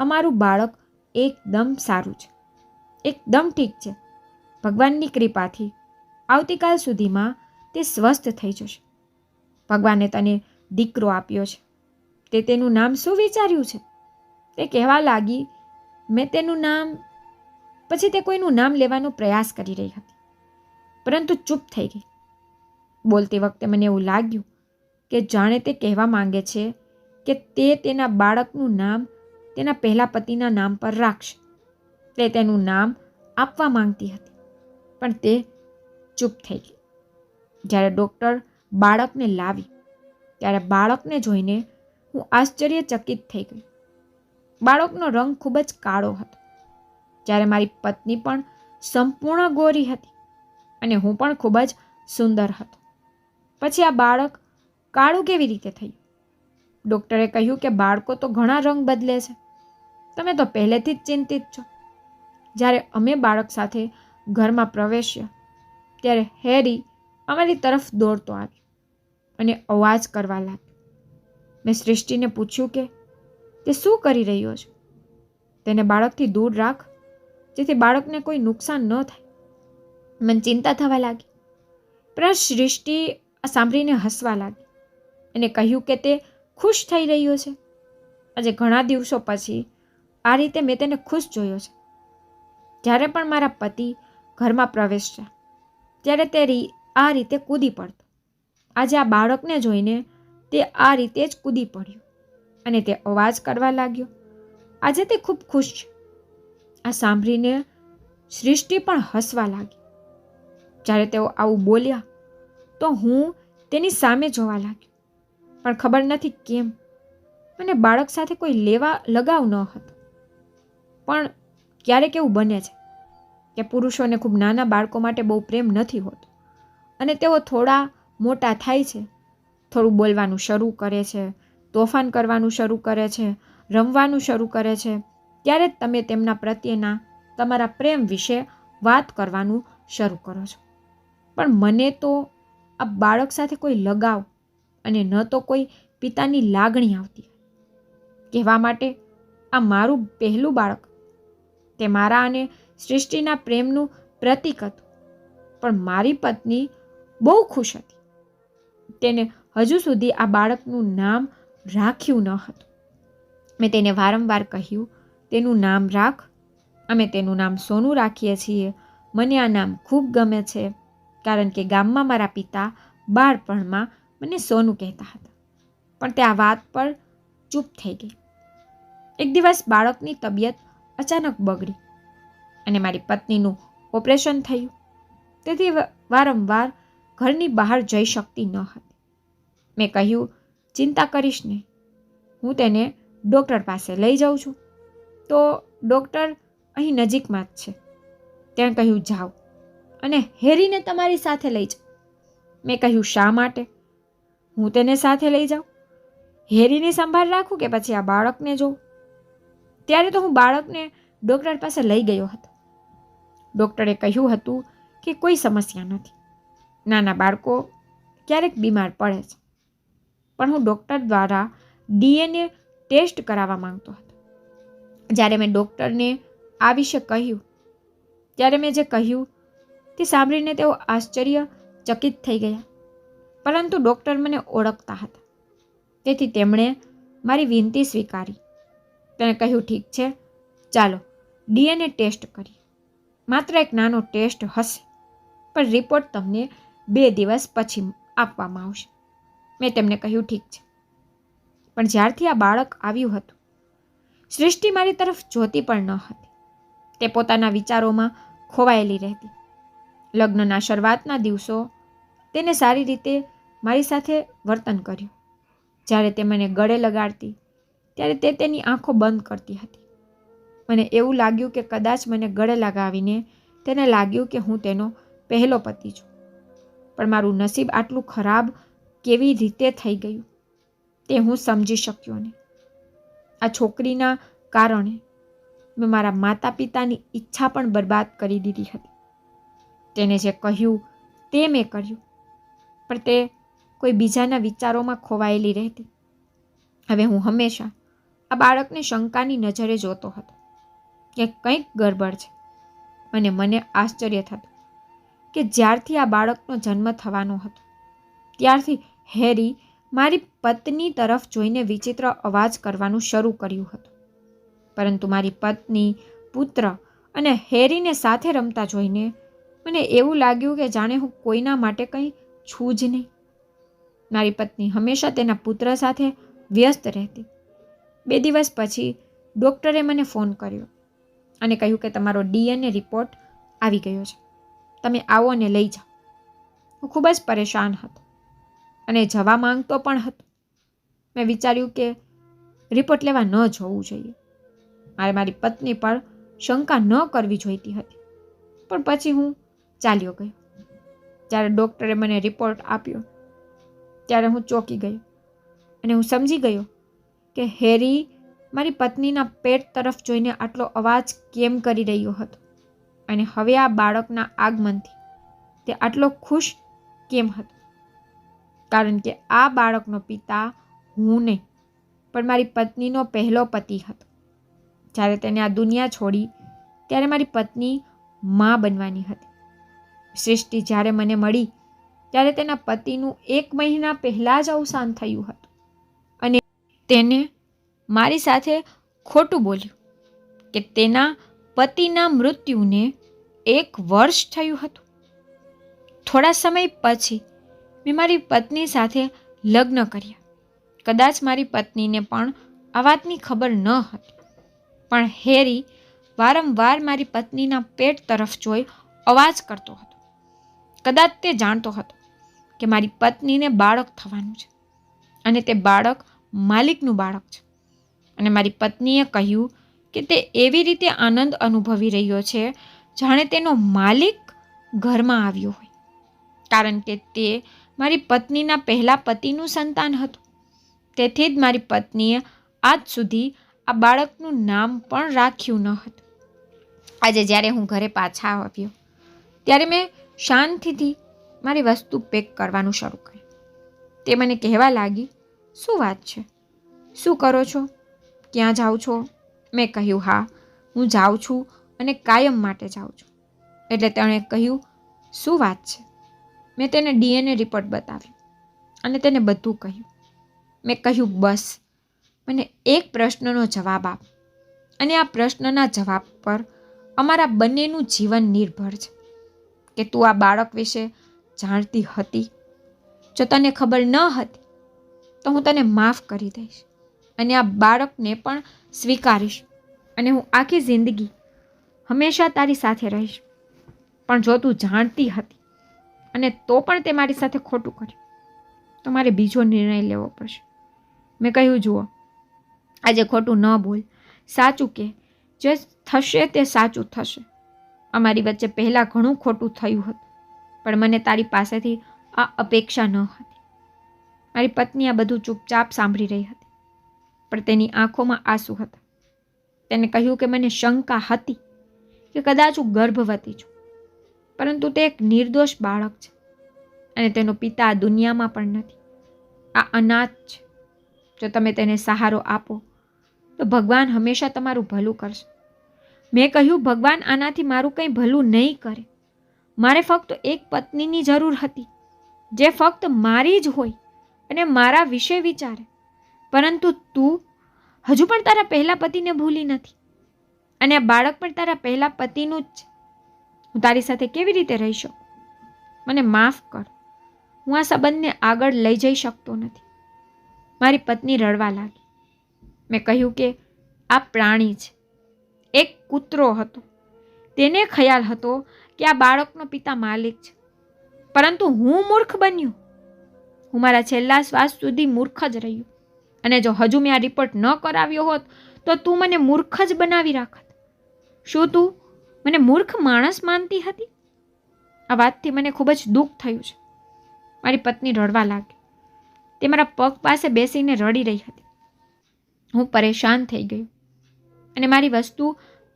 અમારું બાળક એકદમ સારું છે, એકદમ ઠીક છે. ભગવાનની કૃપાથી આવતીકાલ સુધીમાં તે સ્વસ્થ થઈ જશે. ભગવાને તને દીકરો આપ્યો છે, તે તેનું નામ શું વિચાર્યું છે? તે કહેવા લાગી, મેં તેનું નામ... પછી તે કોઈનું નામ લેવાનો પ્રયાસ કરી રહી હતી, પરંતુ ચૂપ થઈ ગઈ. બોલતી વખતે મને એવું લાગ્યું કે જાણે તે કહેવા માંગે છે કે તે તેના બાળકનું નામ તેના પહેલા પતિના નામ પર રાખશે. તે તેનું નામ આપવા માંગતી હતી, પણ તે ચૂપ થઈ ગઈ. જ્યારે ડૉક્ટર બાળકને લાવી ત્યારે બાળકને જોઈને હું આશ્ચર્યચકિત થઈ ગઈ. બાળકનો રંગ ખૂબ જ કાળો હતો, જ્યારે મારી પત્ની પણ સંપૂર્ણ ગોરી હતી અને હું પણ ખૂબ જ સુંદર હતો. પછી આ બાળક કાળું કેવી રીતે થયું? ડૉક્ટરે કહ્યું કે બાળકો તો ઘણા રંગ બદલે છે, તમે તો પહેલેથી જ ચિંતિત છો. જ્યારે અમે બાળક સાથે ઘરમાં પ્રવેશ્યા ત્યારે હેરી અમારી તરફ દોડતો આવ્યો અને અવાજ કરવા લાગ્યો. મેં સૃષ્ટિને પૂછ્યું કે તે શું કરી રહ્યો છે? તેને બાળકથી દૂર રાખ, જેથી બાળકને કોઈ નુકસાન ન થાય. મને ચિંતા થવા લાગી. પણ સૃષ્ટિ આ સાંભળીને હસવા લાગી અને કહ્યું કે તે ખુશ થઈ રહ્યો છે. આજે ઘણા દિવસો પછી આ રીતે મેં તેને ખુશ જોયો છે. જ્યારે પણ મારા પતિ ઘરમાં પ્રવેશતા ત્યારે તે આ રીતે કૂદી પડતો. આજે આ બાળકને જોઈને તે આ રીતે જ કૂદી પડ્યો અને તે અવાજ કરવા લાગ્યો. આજે તે ખૂબ ખુશ છે. આ સાંભળીને સૃષ્ટિ પણ હસવા લાગી. જ્યારે તેઓ આવું બોલ્યા તો હું તેની સામે જોવા લાગ્યો, પણ ખબર નથી કેમ મને બાળક સાથે કોઈ લગાવ ન હતો. પણ ક્યારેક એવું બને છે કે પુરુષોને ખૂબ નાના બાળકો માટે બહુ પ્રેમ નથી હોતો અને તેઓ થોડા મોટા થાય છે, થોડું બોલવાનું શરૂ કરે છે, તોફાન કરવાનું શરૂ કરે છે, રમવાનું શરૂ કરે છે, ત્યારે જ તમે તેમના પ્રત્યેના તમારા પ્રેમ વિશે વાત કરવાનું શરૂ કરો છો. પણ મને તો આ બાળક સાથે કોઈ લગાવ અને ન તો કોઈ પિતાની લાગણી આવતી. કહેવા માટે આ મારું પહેલું બાળક, તે મારા અને સૃષ્ટિના પ્રેમનું પ્રતીક હતું. પણ મારી પત્ની બહુ ખુશ હતી. તેને હજુ સુધી આ બાળકનું નામ રાખ્યું ન હતું. મેં તેને વારંવાર કહ્યું, તેનું નામ રાખ. અમે તેનું નામ સોનું રાખીએ છીએ. મને આ નામ ખૂબ ગમે છે, કારણ કે ગામમાં મારા પિતા બાળપણમાં મને સોનું કહેતા હતા. પણ તે આ વાત પર ચૂપ થઈ ગઈ. એક દિવસ બાળકની તબિયત અચાનક બગડી અને મારી પત્નીનું ઓપરેશન થયું. તેથી વારંવાર ઘરની બહાર જઈ શકતી ન હતી. મેં કહ્યું, ચિંતા કરીશ નહીં, હું તેને ડૉક્ટર પાસે લઈ જાઉં છું. તો ડૉક્ટર અહીં નજીકમાં જ છે. તેણે કહ્યું, જાઓ અને હેરીને તમારી સાથે લઈ જાઓ. મેં કહ્યું, શા માટે હું તેને સાથે લઈ જાઉં? હેરીની સંભાળ રાખું કે પછી આ બાળકને જોઉં? ત્યારે તો હું બાળકને ડૉક્ટર પાસે લઈ ગયો હતો. ડૉક્ટરે કહ્યું હતું કે કોઈ સમસ્યા નથી. નાના બાળકો ક્યારેક બીમાર પડે છે. પણ હું ડૉક્ટર દ્વારા DNA ટેસ્ટ કરાવવા માંગતો હતો. જ્યારે મેં ડૉક્ટરને આ વિશે કહ્યું, ત્યારે મેં જે કહ્યું તે સાંભળીને તેઓ આશ્ચર્યચકિત થઈ ગયા. પરંતુ ડૉક્ટર મને ઓળખતા હતા, તેથી તેમણે મારી વિનંતી સ્વીકારી. તેણે કહ્યું, ઠીક છે, ચાલો DNA ટેસ્ટ કરીએ. માત્ર એક નાનો ટેસ્ટ હશે, પણ રિપોર્ટ તમને 2 દિવસ પછી આપવામાં આવશે. મેં તેમને કહ્યું, ઠીક છે. પણ જ્યારથી આ બાળક આવ્યું હતું, સૃષ્ટિ મારી તરફ જોતી પણ ન હતી. તે પોતાના વિચારોમાં ખોવાયેલી રહેતી. લગ્નના શરૂઆતના દિવસો તેને સારી રીતે મારી સાથે વર્તન કર્યું. જ્યારે તે મને ગળે લગાડતી ત્યારે તે તેની આંખો બંધ કરતી હતી. મને એવું લાગ્યું કે કદાચ મને ગળે લગાવીને તેને લાગ્યું કે હું તેનો પહેલો પતિ છું. પણ મારું નસીબ આટલું ખરાબ કેવી રીતે થઈ ગયું તે હું સમજી શક્યો નહીં. આ છોકરીના કારણે મેં મારા માતા પિતાની ઈચ્છા પણ બરબાદ કરી દીધી હતી. તેને જે કહ્યું તે મેં કર્યું, પણ તે કોઈ બીજાના વિચારોમાં ખોવાયેલી રહેતી. હવે હું હંમેશા આ બાળકને શંકાની નજરે જોતો હતો કે કંઈક ગડબડ છે. અને મને આશ્ચર્ય થતું કે જ્યારથી આ બાળકનો જન્મ થવાનો હતો ત્યારથી હેરી મારી પત્ની તરફ જોઈને વિચિત્ર અવાજ કરવાનું શરૂ કર્યું હતું. પરંતુ મારી પત્ની, પુત્ર અને હેરીને સાથે રમતા જોઈને મને એવું લાગ્યું કે જાણે હું કોઈના માટે કંઈ છું જ નહીં. મારી પત્ની હંમેશા તેના પુત્ર સાથે વ્યસ્ત રહેતી. 2 દિવસ પછી ડૉક્ટરે મને ફોન કર્યો અને કહ્યું કે તમારો DNA રિપોર્ટ આવી ગયો છે. તમે આવો અને લઈ જાઓ. હું ખૂબ જ પરેશાન હતો અને જવા માંગતો પણ હતો. મેં વિચાર્યું કે રિપોર્ટ લેવા ન જવું જોઈએ. મારે મારી પત્ની પર શંકા ન કરવી જોઈતી હતી. પણ પછી હું ચાલ્યો ગયો. જ્યારે ડૉક્ટરે મને રિપોર્ટ આપ્યો ત્યારે હું ચોંકી ગયો અને હું સમજી ગયો કે હેરી મારી પત્નીના પેટ તરફ જોઈને આટલો અવાજ કેમ કરી રહ્યો હતો અને હવે આ બાળકના આગમનથી તે આટલો ખુશ કેમ હતો. કારણ કે આ બાળકનો પિતા હું નહીં, પણ મારી પત્નીનો પહેલો પતિ હતો. જ્યારે તેને આ દુનિયા છોડી ત્યારે મારી પત્ની માં બનવાની હતી. સૃષ્ટિ જ્યારે મને મળી ત્યારે તેના પતિનું 1 મહિના પહેલાં જ અવસાન થયું હતું અને તેને મારી સાથે ખોટું બોલ્યું કે તેના પતિના મૃત્યુને 1 વર્ષ થયું હતું. થોડા સમય પછી મેં મારી પત્ની સાથે લગ્ન કર્યા. કદાચ મારી પત્નીને પણ આ વાતની ખબર ન હતી, પણ હેરી વારંવાર મારી પત્નીના પેટ તરફ જોઈ અવાજ કરતો હતો. કદાચ તે જાણતો હતો કે મારી પત્નીને બાળક થવાનું છે અને તે બાળક માલિકનું બાળક છે. અને મારી પત્નીએ કહ્યું કે તે એવી રીતે આનંદ અનુભવી રહ્યો છે જાણે તેનો માલિક ઘરમાં આવ્યો હોય, કારણ કે તે મારી પત્નીના પહેલા પતિનું સંતાન હતું. તેથી જ મારી પત્નીએ આજ સુધી આ બાળકનું નામ પણ રાખ્યું ન હતું. આજે જ્યારે હું ઘરે પાછા આવ્યો ત્યારે મેં શાંતિથી મારી વસ્તુ પેક કરવાનું શરૂ કર્યું. તે મને કહેવા લાગી, શું વાત છે? શું કરો છો? ક્યાં જાઓ છો? મેં કહ્યું, હા, હું જાઉં છું અને કાયમ માટે જાઉં છું. એટલે તેણે કહ્યું, શું વાત છે? મેં તેને DNA રિપોર્ટ બતાવ્યો અને તેને બધું કહ્યું. મેં કહ્યું, બસ મને એક પ્રશ્નનો જવાબ આપ, અને આ પ્રશ્નના જવાબ પર અમારા બંનેનું જીવન નિર્ભર છે કે તું આ બાળક વિશે જાણતી હતી? જો તને ખબર ન હતી તો હું તને માફ કરી દઈશ અને આ બાળકને પણ સ્વીકારીશ અને હું આખી જિંદગી હંમેશા તારી સાથે રહીશ. પણ જો તું જાણતી હતી અને તો પણ તે મારી સાથે ખોટું કર્યું તો મારે બીજો નિર્ણય લેવો પડશે. મેં કહ્યું, જુઓ, આજે ખોટું ન બોલ, સાચું કે જે થશે તે સાચું થશે. અમારી વચ્ચે પહેલાં ઘણું ખોટું થયું હતું, પણ મને તારી પાસેથી આ અપેક્ષા ન હતી. મારી પત્ની આ બધું ચૂપચાપ સાંભળી રહી હતી, પણ તેની આંખોમાં આંસુ હતા. તેને કહ્યું કે મને શંકા હતી કે કદાચ હું ગર્ભવતી છું, પરંતુ તે એક નિર્દોષ બાળક છે અને તેનો પિતા આ દુનિયામાં પણ નથી. આ અનાથ છે. જો તમે તેને સહારો આપો તો ભગવાન હંમેશા તમારું ભલું કરશે. મેં કહ્યું, ભગવાન આનાથી મારું કંઈ ભલું નહીં કરે. મારે ફક્ત એક પત્નીની જરૂર હતી જે ફક્ત મારી જ હોય અને મારા વિશે વિચારે. પરંતુ તું હજુ પણ તારા પહેલા પતિને ભૂલી નથી અને આ બાળક પણ તારા પહેલા પતિનું જ છે. હું તારી સાથે કેવી રીતે રહી શકું? મને માફ કર, હું આ સંબંધને આગળ લઈ જઈ શકતો નથી. મારી પત્ની રડવા લાગી. મેં કહ્યું કે આ પ્રાણી છે. એક કૂતરો હતો. તેને ખ્યાલ હતો કે આ બાળકનો પિતા માલિક છે, પરંતુ હું મૂર્ખ બન્યો. હું મારા છેલ્લા શ્વાસ સુધી મૂર્ખ જ રહ્યો. અને જો હજુ મેં આ રિપોર્ટ ન કરાવ્યો હોત તો તું મને મૂર્ખ જ બનાવી રાખત. શું તું મને મૂર્ખ માણસ માનતી હતી? આ વાતથી મને ખૂબ જ દુઃખ થયું છે. મારી પત્ની રડવા લાગી. તે મારા પગ પાસે બેસીને રડી રહી હતી. હું પરેશાન થઈ ગયો અને મારી વસ્તુ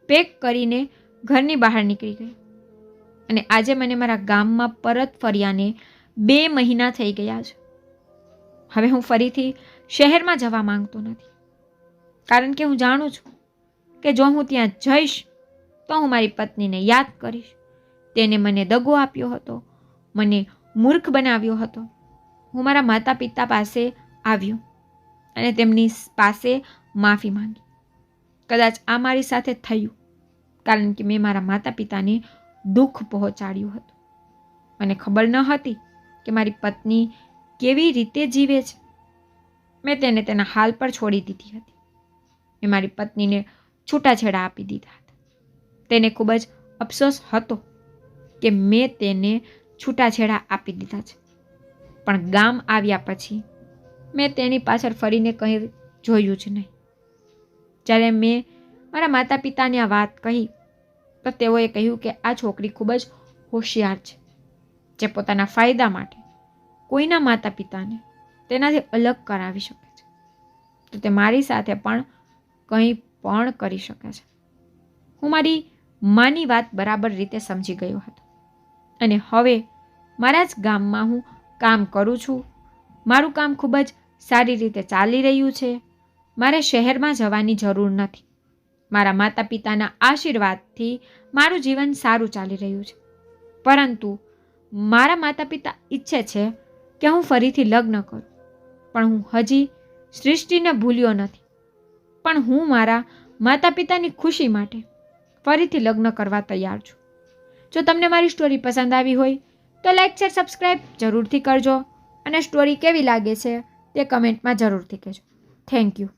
પેક કરીને ઘરની બહાર નીકળી ગઈ. અને આજે મને મારા ગામમાં પરત ફર્યાને 2 મહિના થઈ ગયા છે. હવે હું ફરીથી શહેરમાં જવા માંગતો નથી, કારણ કે હું જાણું છું કે જો હું ત્યાં જઈશ તો હું મારી પત્નીને યાદ કરીશ. તેને મને દગો આપ્યો હતો, મને મૂર્ખ બનાવ્યો હતો. હું મારા માતા પિતા પાસે આવ્યો અને તેમની પાસે માફી માંગી. કદાચ આ મારી સાથે થયું કારણ કે મેં મારા માતા પિતાને દુઃખ પહોંચાડ્યું હતું. મને ખબર ન હતી કે મારી પત્ની કેવી રીતે જીવે છે. મેં તેને તેના હાલ પર છોડી દીધી હતી. મેં મારી પત્નીને છૂટાછેડા આપી દીધા હતા. તેને ખૂબ જ અફસોસ હતો કે મેં તેને છૂટાછેડા આપી દીધા છે, પણ ગામ આવ્યા પછી મેં તેની પાછળ ફરીને કંઈ જોયું જ નહીં. જ્યારે મેં મારા માતા પિતાને આ વાત કહી તો તેઓએ કહ્યું કે આ છોકરી ખૂબ જ હોશિયાર છે, જે પોતાના ફાયદા માટે કોઈના માતા પિતાને તેનાથી અલગ કરાવી શકે છે, તો તે મારી સાથે પણ કંઈ પણ કરી શકે છે. હું મારી માની વાત બરાબર રીતે સમજી ગયો હતો અને હવે મારા જ ગામમાં હું કામ કરું છું. મારું કામ ખૂબ જ સારી રીતે ચાલી રહ્યું છે. મારે શહેરમાં જવાની જરૂર નથી. મારા માતા પિતાના આશીર્વાદથી મારું જીવન સારું ચાલી રહ્યું છે, પરંતુ મારા માતા પિતા ઈચ્છે છે કે હું ફરીથી લગ્ન કરું, પણ હું હજી સૃષ્ટિને ભૂલ્યો નથી. પણ હું મારા માતા પિતાની ખુશી માટે ફરીથી લગ્ન કરવા તૈયાર છું. જો તમને મારી સ્ટોરી પસંદ આવી હોય તો લાઈક, શેર, સબસ્ક્રાઈબ જરૂરથી કરજો અને સ્ટોરી કેવી લાગે છે તે કમેન્ટમાં જરૂરથી કહેજો. Thank you.